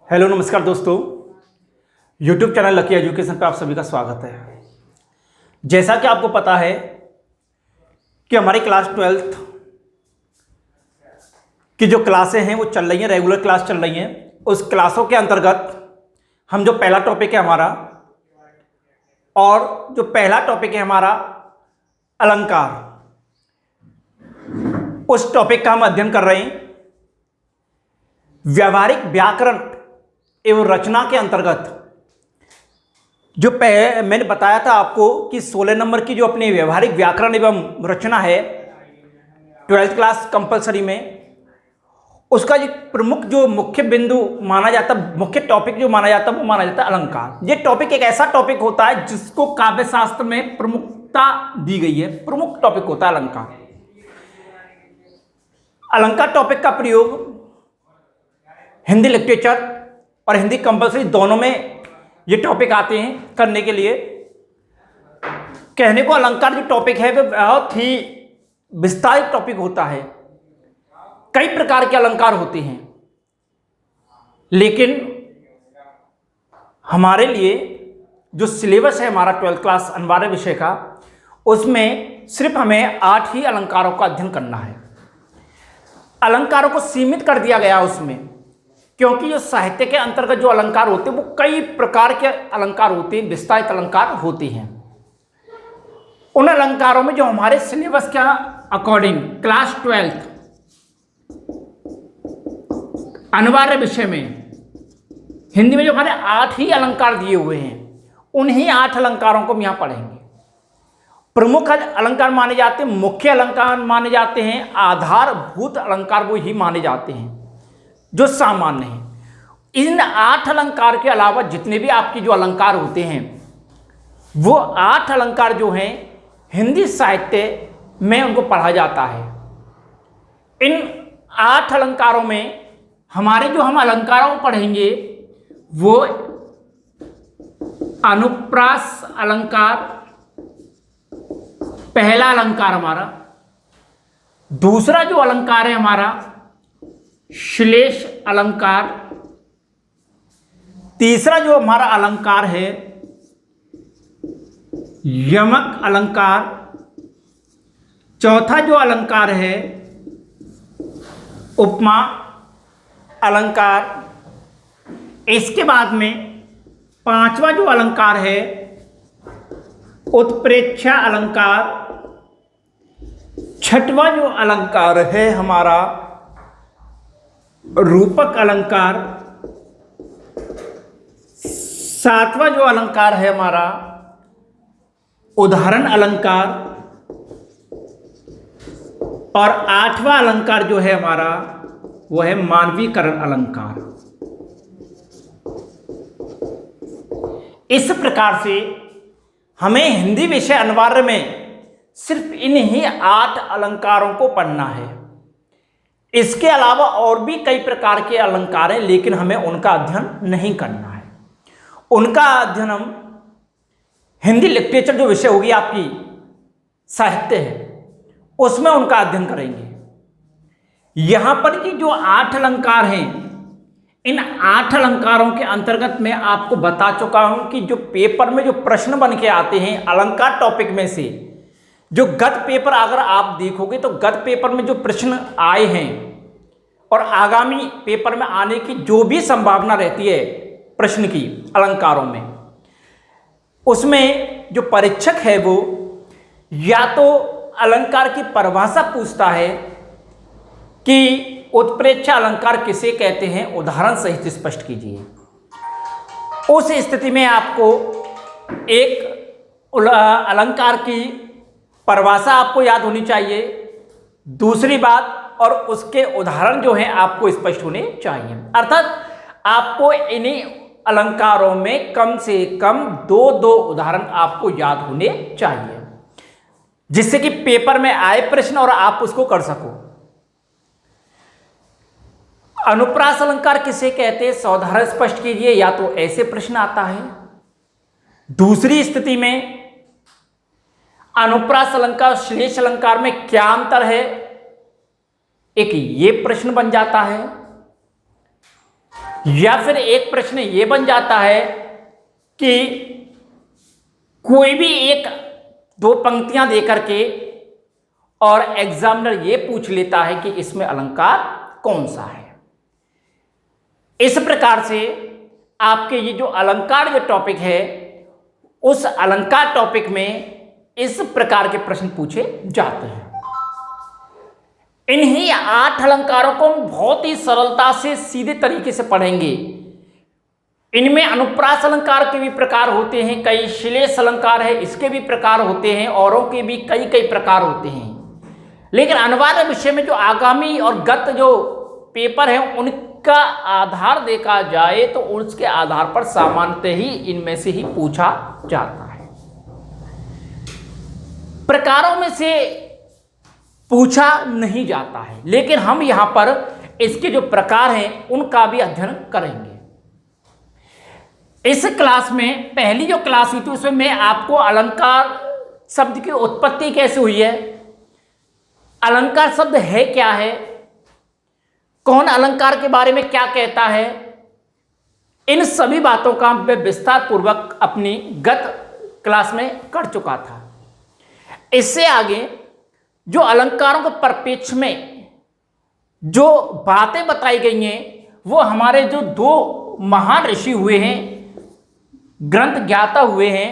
Hello नमस्कार दोस्तों, YouTube channel lucky education पे आप सभी का स्वागत है। जैसा कि आपको पता है कि हमारी क्लास 12th की जो क्लासें हैं वो चल रही हैं, रेगुलर क्लास चल रही हैं। उस क्लासों के अंतर्गत हम जो पहला टॉपिक है हमारा, और जो पहला टॉपिक है हमारा अलंकार, उस टॉपिक का हम अध्ययन कर रहे हैं। व्यावहारिक व्याकरण एवं रचना के अंतर्गत जो मैंने बताया था आपको कि 16 नंबर की जो अपनी व्यवहारिक व्याकरण एवं रचना है 12th क्लास कंपलसरी में, उसका जो प्रमुख जो मुख्य बिंदु माना जाता, मुख्य टॉपिक जो माना जाता, वो माना जाता है अलंकार। ये टॉपिक एक ऐसा टॉपिक होता है जिसको काव्य शास्त्र में प्रमुखता दी गई है, प्रमुख टॉपिक होता है अलंकार। अलंकार टॉपिक का प्रयोग हिंदी लिटरेचर और हिंदी कंपलसरी दोनों में ये टॉपिक आते हैं करने के लिए। कहने को अलंकार जो टॉपिक है वो बहुत ही विस्तारित टॉपिक होता है। कई प्रकार के अलंकार होते हैं, लेकिन हमारे लिए जो सिलेबस है हमारा 12th क्लास अनिवार्य विषय का, उसमें सिर्फ हमें 8 ही अलंकारों का अध्ययन करना है। अलंकारों को सीमित कर दिया गया उसमें, क्योंकि जो साहित्य के अंतर्गत जो अलंकार होते हैं वो कई प्रकार के अलंकार होते हैं, विस्तारित अलंकार होते हैं। उन अलंकारों में जो हमारे सिलेबस के अकॉर्डिंग क्लास 12th अनिवार्य विषय में हिंदी में जो हमारे 8 ही अलंकार दिए हुए हैं, उन्हीं 8 अलंकारों को हम यहाँ पढ़ेंगे। प्रमुख अलंकार माने जाते हैं, मुख्य अलंकार माने जाते हैं, आधारभूत अलंकार वो ही माने जाते हैं जो सामान्य है। इन 8 अलंकार के अलावा जितने भी आपकी जो अलंकार होते हैं, वो 8 अलंकार जो हैं हिंदी साहित्य में उनको पढ़ा जाता है। इन 8 अलंकारों में हमारे जो हम अलंकारों को पढ़ेंगे वो अनुप्रास अलंकार पहला अलंकार हमारा, दूसरा जो अलंकार है हमारा श्लेष अलंकार, तीसरा जो हमारा अलंकार है यमक अलंकार, चौथा जो अलंकार है उपमा अलंकार, इसके बाद में 5वां जो अलंकार है उत्प्रेक्षा अलंकार, 6वां जो अलंकार है हमारा रूपक अलंकार, 7वां जो अलंकार है हमारा उदाहरण अलंकार, और 8वां अलंकार जो है हमारा वो है मानवीकरण अलंकार। इस प्रकार से हमें हिंदी विषय अनिवार्य में सिर्फ इन्हीं 8 अलंकारों को पढ़ना है। इसके अलावा और भी कई प्रकार के अलंकार हैं, लेकिन हमें उनका अध्ययन नहीं करना है। उनका अध्ययन हम हिंदी लिटरेचर जो विषय होगी आपकी साहित्य है, उसमें उनका अध्ययन करेंगे। यहां पर की जो 8 अलंकार हैं, इन 8 अलंकारों के अंतर्गत मैं आपको बता चुका हूं कि जो पेपर में जो प्रश्न बन के आते हैं अलंकार टॉपिक में से, जो गत पेपर अगर आप देखोगे तो गत पेपर में जो प्रश्न आए हैं और आगामी पेपर में आने की जो भी संभावना रहती है प्रश्न की अलंकारों में, उसमें जो परीक्षक है वो या तो अलंकार की परिभाषा पूछता है कि उत्प्रेक्षा अलंकार किसे कहते हैं, उदाहरण सहित स्पष्ट कीजिए। उस स्थिति में आपको एक अलंकार की परिभाषा आपको याद होनी चाहिए, दूसरी बात, और उसके उदाहरण जो हैं आपको स्पष्ट होने चाहिए। अर्थात आपको इन्हीं अलंकारों में कम से कम 2-2 उदाहरण आपको याद होने चाहिए, जिससे कि पेपर में आए प्रश्न और आप उसको कर सको। अनुप्रास अलंकार किसे कहते हैं, सावधान स्पष्ट कीजिए, या तो ऐसे प्रश्न आता है। दूसरी स्थिति में अनुप्रास अलंकार और श्लेष अलंकार में क्या अंतर है, एक ये प्रश्न बन जाता है। या फिर एक प्रश्न ये बन जाता है कि कोई भी एक दो पंक्तियां देकर के और एग्जामिनर ये पूछ लेता है कि इसमें अलंकार कौन सा है। इस प्रकार से आपके ये जो अलंकार जो टॉपिक है, उस अलंकार टॉपिक में इस प्रकार के प्रश्न पूछे जाते हैं। इन्हीं 8 अलंकारों को हम बहुत ही सरलता से सीधे तरीके से पढ़ेंगे। इनमें अनुप्रास अलंकार के भी प्रकार होते हैं, कई श्लेष अलंकार है इसके भी प्रकार होते हैं, औरों के भी कई कई प्रकार होते हैं। लेकिन अनिवार्य विषय में जो आगामी और गत जो पेपर है उनका आधार देखा जाए तो उसके आधार पर सामान्यतः ही इनमें से ही पूछा जाता है। प्रकारों में से पूछा नहीं जाता है, लेकिन हम यहां पर इसके जो प्रकार हैं उनका भी अध्ययन करेंगे। इस क्लास में पहली जो क्लास हुई थी उसमें मैं आपको अलंकार शब्द की उत्पत्ति कैसे हुई है, अलंकार शब्द है क्या है, कौन अलंकार के बारे में क्या कहता है, इन सभी बातों का मैं विस्तार पूर्वक अपनी गत क्लास में कर चुका था। इससे आगे जो अलंकारों के परिप्रेक्ष्य में जो बातें बताई गई हैं वो हमारे जो 2 महान ऋषि हुए हैं, ग्रंथ ज्ञाता हुए हैं,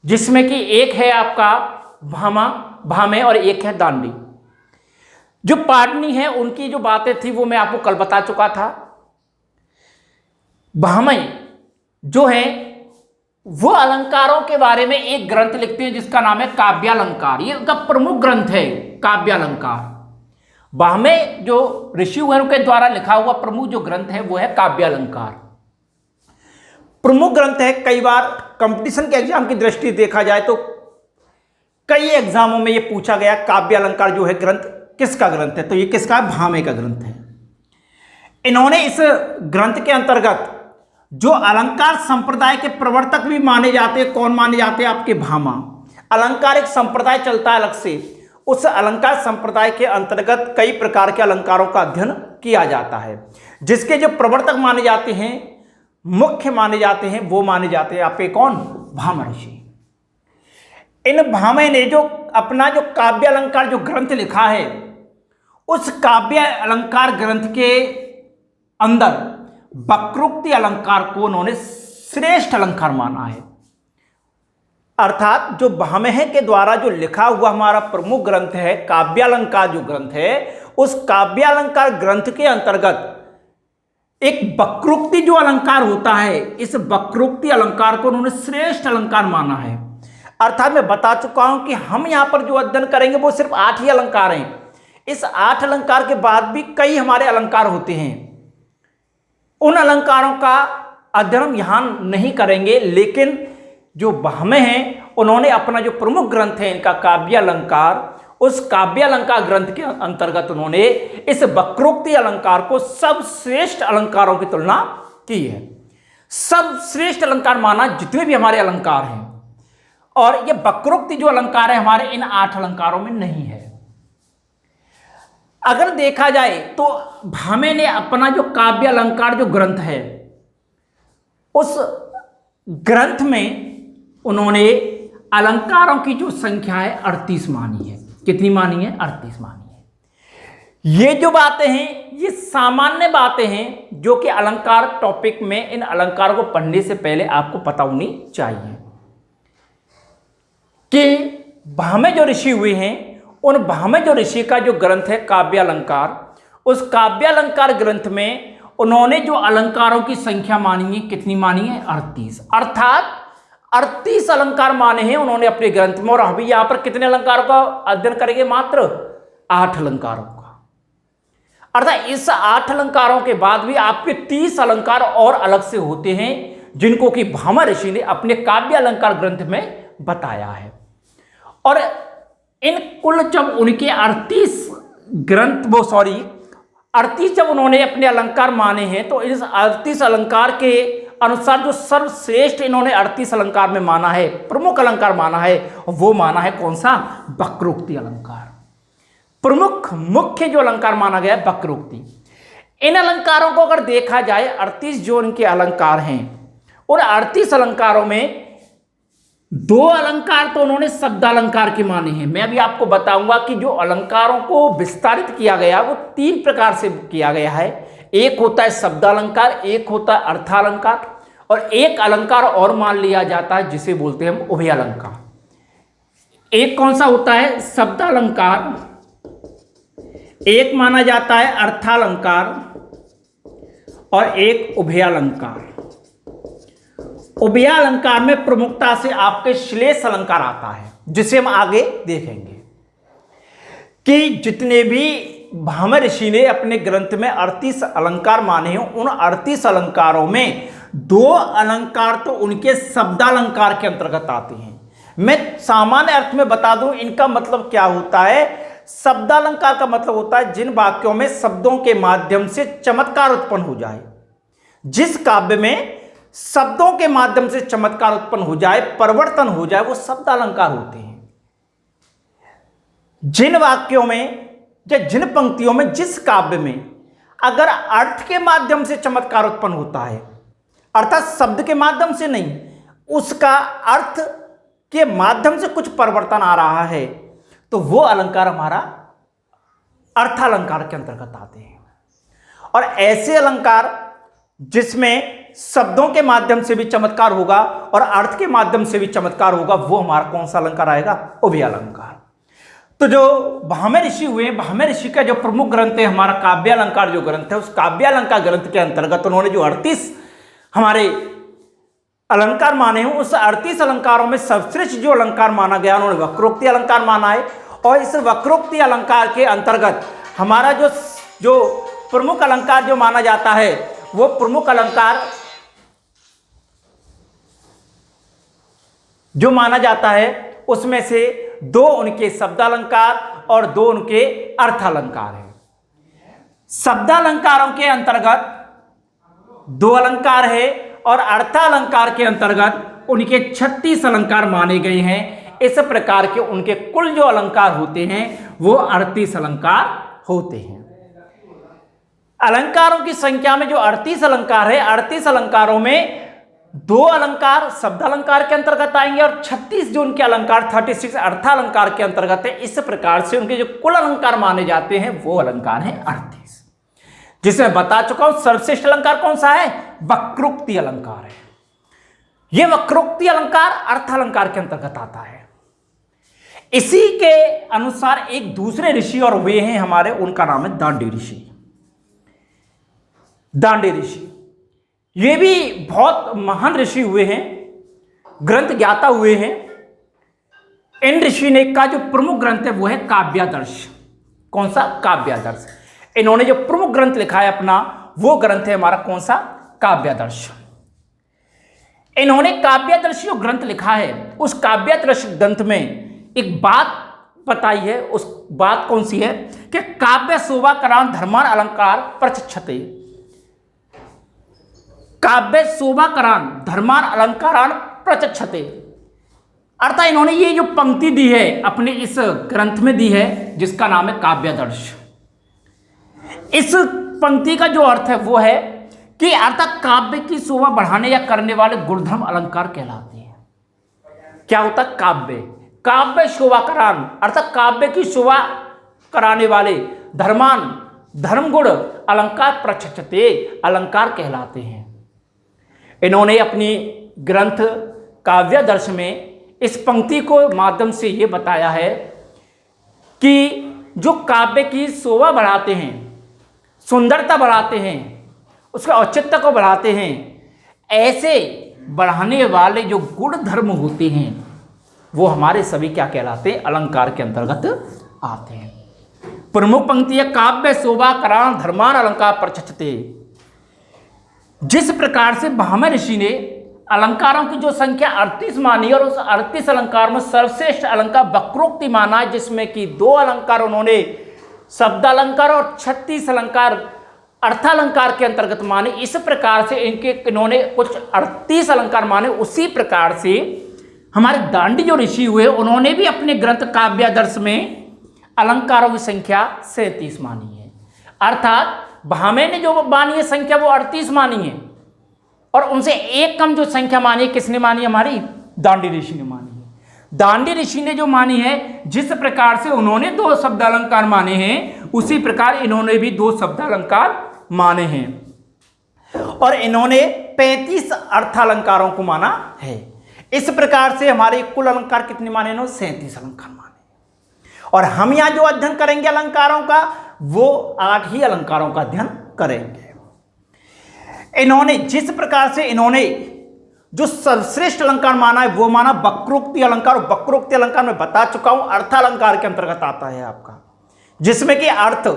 जिसमें कि एक है आपका भामे और एक है दांडी। जो पाणिनि है उनकी जो बातें थी वो मैं आपको कल बता चुका था। भामे जो है वो अलंकारों के बारे में एक ग्रंथ लिखते हैं जिसका नाम है काव्यालंकार। ये उनका प्रमुख ग्रंथ है काव्यालंकार। भामे जो ऋषि हुए उनके द्वारा लिखा हुआ प्रमुख जो ग्रंथ है वो है काव्यालंकार। प्रमुख ग्रंथ है। कई बार कंपटीशन के एग्जाम की दृष्टि देखा जाए तो कई एग्जामों में ये पूछा गया काव्यालंकार जो है ग्रंथ किसका ग्रंथ है, तो ये किसका है, भामे का ग्रंथ है। इन्होंने इस ग्रंथ के अंतर्गत जो अलंकार संप्रदाय के प्रवर्तक भी माने जाते हैं, कौन माने जाते हैं, आपके भामा। अलंकार एक संप्रदाय चलता है अलग से, उस अलंकार संप्रदाय के अंतर्गत कई प्रकार के अलंकारों का अध्ययन किया जाता है, जिसके जो प्रवर्तक माने जाते हैं, मुख्य माने जाते हैं, वो माने जाते हैं आपके कौन, भामा ऋषि। इन भामे ने जो अपना जो काव्य अलंकार जो ग्रंथ लिखा है, उस काव्य अलंकार ग्रंथ के अंदर वक्रोक्ति अलंकार को उन्होंने श्रेष्ठ अलंकार माना है। अर्थात जो भामे के द्वारा जो लिखा हुआ हमारा प्रमुख ग्रंथ है काव्यालंकार जो ग्रंथ है, उस काव्यालंकार ग्रंथ के अंतर्गत एक वक्रोक्ति जो अलंकार होता है, इस वक्रोक्ति अलंकार को उन्होंने श्रेष्ठ अलंकार माना है। अर्थात मैं बता चुका हूं कि हम यहां पर जो अध्ययन करेंगे वो सिर्फ 8 ही अलंकार हैं। इस 8 अलंकार के बाद भी कई हमारे अलंकार होते हैं, उन अलंकारों का अध्ययन हम यहां नहीं करेंगे। लेकिन जो भामे हैं उन्होंने अपना जो प्रमुख ग्रंथ है इनका काव्यालंकार, उस काव्यालंकार ग्रंथ के अंतर्गत उन्होंने इस वक्रोक्ति अलंकार को सब श्रेष्ठ अलंकारों की तुलना की है। सब श्रेष्ठ अलंकार माना जितने भी हमारे अलंकार हैं, और ये वक्रोक्ति जो अलंकार है हमारे इन 8 अलंकारों में नहीं है। अगर देखा जाए तो भामे ने अपना जो काव्य अलंकार जो ग्रंथ है, उस ग्रंथ में उन्होंने अलंकारों की जो संख्या है 38 मानी है। कितनी मानी है? 38 मानी है। ये जो बातें हैं ये सामान्य बातें हैं जो कि अलंकार टॉपिक में इन अलंकारों को पढ़ने से पहले आपको पता होनी चाहिए कि भामे जो ऋषि हुए हैं, उन भामे जो ऋषि का जो ग्रंथ है काव्यालंकार, उस काव्यालंकार ग्रंथ में उन्होंने जो अलंकारों की संख्या मानी है, कितनी मानी है? 38। अर्थात 38 अलंकार माने हैं उन्होंने अपने ग्रंथ में। और अभी यहां पर कितने अलंकारों का अध्ययन करेंगे? मात्र 8 अलंकारों का। अर्थात इस 8 अलंकारों के बाद भी आपके 30 अलंकार और अलग से होते हैं, जिनको कि भामा ऋषि ने अपने काव्य अलंकार ग्रंथ में बताया है। और इन कुल जब उनके 38 जब उन्होंने अपने अलंकार माने हैं, तो इस 38 अलंकार के अनुसार जो सर्वश्रेष्ठ इन्होंने 38 अलंकार में माना है, प्रमुख अलंकार माना है, वो माना है कौन सा? वक्रोक्ति अलंकार। प्रमुख मुख्य जो अलंकार माना गया है वक्रोक्ति। इन अलंकारों को अगर देखा जाए 38 जो इनके अलंकार हैं, उन 38 अलंकारों में 2 अलंकार तो उन्होंने शब्दालंकार के माने हैं। मैं अभी आपको बताऊंगा कि जो अलंकारों को विस्तारित किया गया वो 3 प्रकार से किया गया है। एक होता है शब्दालंकार, एक होता है अर्थालंकार, और एक अलंकार और मान लिया जाता है जिसे बोलते हैं हम उभय अलंकार। एक कौन सा होता है? शब्दालंकार, एक माना जाता है अर्थालंकार, और एक उभयालंकार। उभयालंकार में प्रमुखता से आपके श्लेष अलंकार आता है, जिसे हम आगे देखेंगे कि जितने भी भामह ऋषि ने अपने ग्रंथ में 38 अलंकार माने हैं, उन 38 अलंकारों में 2 अलंकार तो उनके शब्दालंकार के अंतर्गत आते हैं। मैं सामान्य अर्थ में बता दूं इनका मतलब क्या होता है। शब्दालंकार का मतलब होता है जिन वाक्यों में शब्दों के माध्यम से चमत्कार उत्पन्न हो जाए। जिस काव्य में शब्दों के माध्यम से चमत्कार उत्पन्न हो जाए, परिवर्तन हो जाए, वो शब्दालंकार होते हैं। जिन वाक्यों में या जिन पंक्तियों में, जिस काव्य में अगर अर्थ के माध्यम से चमत्कार उत्पन्न होता है, अर्थात शब्द के माध्यम से नहीं, उसका अर्थ के माध्यम से कुछ परिवर्तन आ रहा है, तो वो अलंकार हमारा अर्थालंकार के अंतर्गत आते हैं। और ऐसे अलंकार जिसमें शब्दों के माध्यम से भी चमत्कार होगा और अर्थ के माध्यम से भी चमत्कार होगा, वो हमारा कौन सा अलंकार आएगा? उभयालंकार। तो जो भामह ऋषि हुए, भामह ऋषि का जो प्रमुख ग्रंथ है हमारा काव्यालंकार जो ग्रंथ है, उस काव्यालंकार ग्रंथ के अंतर्गत उन्होंने जो 38 हमारे अलंकार माने हैं, उस 38 अलंकारों में सर्वश्रेष्ठ जो अलंकार माना गया उन्होंने वक्रोक्ति अलंकार माना है। और इस वक्रोक्ति अलंकार के अंतर्गत हमारा जो प्रमुख अलंकार जो माना जाता है, वो प्रमुख अलंकार जो माना जाता है उसमें से 2 उनके शब्दालंकार और 2 उनके अर्थालंकार हैं। शब्दालंकारों के अंतर्गत 2 अलंकार है और अर्थालंकार के अंतर्गत उनके 36 अलंकार माने गए हैं। इस प्रकार के उनके कुल जो अलंकार होते हैं वो 38 अलंकार होते हैं। अलंकारों की संख्या में जो 38 अलंकार है, 38 अलंकारों में 2 अलंकार शब्दालंकार के अंतर्गत आएंगे और 36 जो उनके अलंकार 36 अर्थालंकार के अंतर्गत है। इस प्रकार से उनके जो कुल अलंकार माने जाते हैं वो अलंकार है 38, जिसमें बता चुका हूं सर्वश्रेष्ठ अलंकार कौन सा है? वक्रोक्ति अलंकार है। यह वक्रोक्ति अलंकार अर्थालंकार के अंतर्गत आता है। इसी के अनुसार एक दूसरे ऋषि और वे हैं हमारे, उनका नाम है दांडी ऋषि। दांडी ऋषि ये भी बहुत महान ऋषि हुए हैं, ग्रंथ ज्ञाता हुए हैं। इन ऋषि ने का जो प्रमुख ग्रंथ है वो है काव्यादर्श। कौन सा? काव्यादर्श। इन्होंने जो प्रमुख ग्रंथ लिखा है अपना, वो ग्रंथ है हमारा कौन सा? काव्यादर्श। इन्होंने काव्यादर्श जो ग्रंथ लिखा है, उस काव्यादर्श ग्रंथ में एक बात बताई है। उस बात कौन सी है कि काव्य शोभा करान धर्मान अलंकार प्रचक्षते। काव्य शोभा करान धर्मान अलंकारान प्रचक्षते, अर्थात इन्होंने ये जो पंक्ति दी है अपने इस ग्रंथ में दी है जिसका नाम है काव्यादर्श। इस पंक्ति का जो अर्थ है वो है कि अर्थात काव्य की शोभा बढ़ाने या करने वाले गुणधर्म अलंकार कहलाते हैं। क्या होता? काव्य, काव्य शोभा करान, अर्थात काव्य की शोभा कराने वाले धर्मान धर्म गुण अलंकार प्रचक्षते अलंकार कहलाते हैं। इन्होंने अपनी ग्रंथ काव्यादर्श में इस पंक्ति को माध्यम से ये बताया है कि जो काव्य की शोभा बढ़ाते हैं, सुंदरता बढ़ाते हैं, उसके औचित्य को बढ़ाते हैं, ऐसे बढ़ाने वाले जो गुण धर्म होते हैं वो हमारे सभी क्या कहलाते हैं? अलंकार के अंतर्गत आते हैं। प्रमुख पंक्ति है काव्य शोभा करान धर्मान अलंकार प्रचक्षते। जिस प्रकार से भामह ऋषि ने अलंकारों की जो संख्या 38 मानी और उस 38 अलंकार में सर्वश्रेष्ठ अलंकार वक्रोक्ति माना है, जिसमें कि 2 अलंकार उन्होंने शब्दालंकार और 36 अलंकार अर्थालंकार के अंतर्गत माने। इस प्रकार से इन्होंने कुछ 38 अलंकार माने। उसी प्रकार से हमारे दांडी जो ऋषि हुए उन्होंने भी अपने ग्रंथ काव्यादर्श में अलंकारों की संख्या 37 मानी है। अर्थात भामे ने जो मानी है संख्या वो 38 मानी है, और उनसे एक कम जो संख्या मानी है किसने मानी है? हमारी दांडी ऋषि ने मानी है। दांडी ऋषि ने जो मानी है, जिस प्रकार से उन्होंने 2 शब्द अलंकार माने हैं उसी प्रकार इन्होंने भी 2 शब्द अलंकार माने हैं, और इन्होंने 35 अर्थालंकारों को माना है। इस प्रकार से हमारे कुल अलंकार कितने माने? इन्होंने 37 अलंकार माने। और हम यहां जो अध्ययन करेंगे अलंकारों का, वो 8 ही अलंकारों का अध्ययन करेंगे। इन्होंने जिस प्रकार से इन्होंने जो सर्वश्रेष्ठ अलंकार माना है वो माना वक्रोक्ति अलंकार। वक्रोक्ति अलंकार मैं बता चुका हूं अर्थालंकार के अंतर्गत आता है आपका, जिसमें कि अर्थ,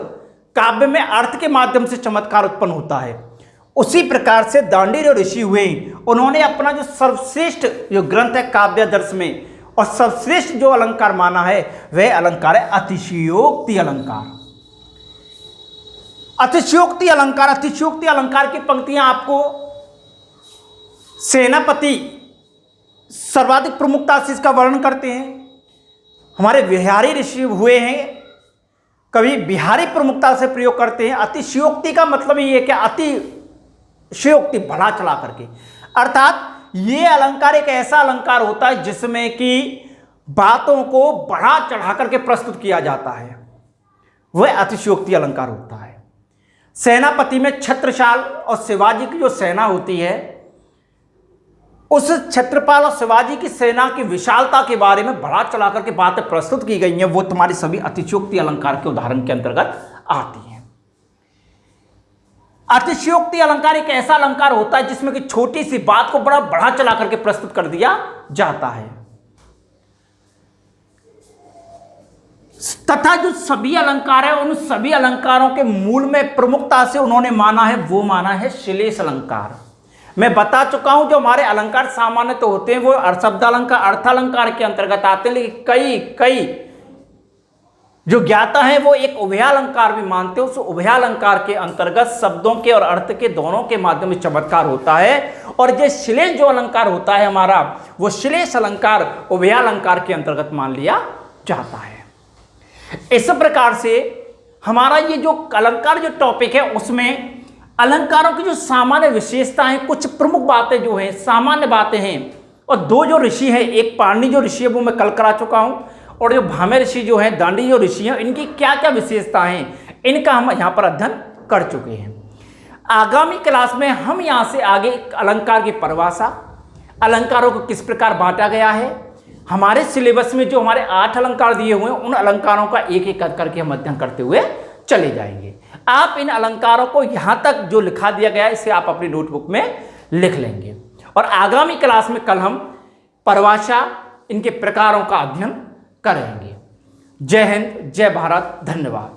काव्य में अर्थ के माध्यम से चमत्कार उत्पन्न होता है। उसी प्रकार से दांडी जो ऋषि हुए उन्होंने अपना जो सर्वश्रेष्ठ जो ग्रंथ है काव्यादर्श में, और सर्वश्रेष्ठ जो अलंकार माना है वह अलंकार है अतिशयोक्ति अलंकार। अतिशयोक्ति अलंकार, अतिशयोक्ति अलंकार की पंक्तियां आपको सेनापति सर्वाधिक प्रमुखता से इसका वर्णन करते हैं। हमारे बिहारी ऋषि हुए हैं, कभी बिहारी प्रमुखता से प्रयोग करते हैं। अतिशयोक्ति का मतलब ये है कि अतिशयोक्ति बढ़ा चढ़ा करके, अर्थात ये अलंकार एक ऐसा अलंकार होता है जिसमें कि बातों को बढ़ा चढ़ा करके प्रस्तुत किया जाता है, वह अतिशयोक्ति अलंकार होता है। सेनापति में छत्रसाल और शिवाजी की जो सेना होती है, उस छत्रपाल और शिवाजी की सेना की विशालता के बारे में बढ़ा चढ़ा करके बातें प्रस्तुत की गई हैं, वो तुम्हारी सभी अतिशयोक्ति अलंकार के उदाहरण के अंतर्गत आती हैं। अतिशयोक्ति अलंकार एक ऐसा अलंकार होता है जिसमें कि छोटी सी बात को बड़ा बढ़ा चढ़ा करके प्रस्तुत कर दिया जाता है, तथा जो सभी अलंकार है उन सभी अलंकारों के मूल में प्रमुखता से उन्होंने माना है वो माना है श्लेष अलंकार। मैं बता चुका हूं जो हमारे अलंकार सामान्य तो होते हैं वो शब्दालंकार अर्थालंकार के अंतर्गत आते हैं, लेकिन कई जो ज्ञाता है वो एक उभयालंकार भी मानते हैं। उस उभयालंकार के अंतर्गत शब्दों के और अर्थ के दोनों के माध्यम से चमत्कार होता है, और ये श्लेष जो अलंकार होता है हमारा, वो श्लेष अलंकार उभयालंकार के अंतर्गत मान लिया जाता है। इस प्रकार से हमारा ये जो अलंकार जो टॉपिक है उसमें अलंकारों की जो सामान्य विशेषताएं, कुछ प्रमुख बातें जो हैं, सामान्य बातें हैं, और 2 जो ऋषि हैं, एक पाणिनि जो ऋषि है वो मैं कल करा चुका हूं, और जो भामे ऋषि जो हैं, दांडी जो ऋषि हैं, इनकी क्या क्या विशेषताएं हैं इनका हम यहाँ पर अध्ययन कर चुके हैं। आगामी क्लास में हम यहाँ से आगे अलंकार की परिभाषा, अलंकारों को किस प्रकार बांटा गया है, हमारे सिलेबस में जो हमारे 8 अलंकार दिए हुए हैं उन अलंकारों का एक एक करके हम अध्ययन करते हुए चले जाएंगे। आप इन अलंकारों को यहाँ तक जो लिखा दिया गया है इसे आप अपनी नोटबुक में लिख लेंगे, और आगामी क्लास में कल हम परिभाषा, इनके प्रकारों का अध्ययन करेंगे। जय हिंद, जय भारत, धन्यवाद।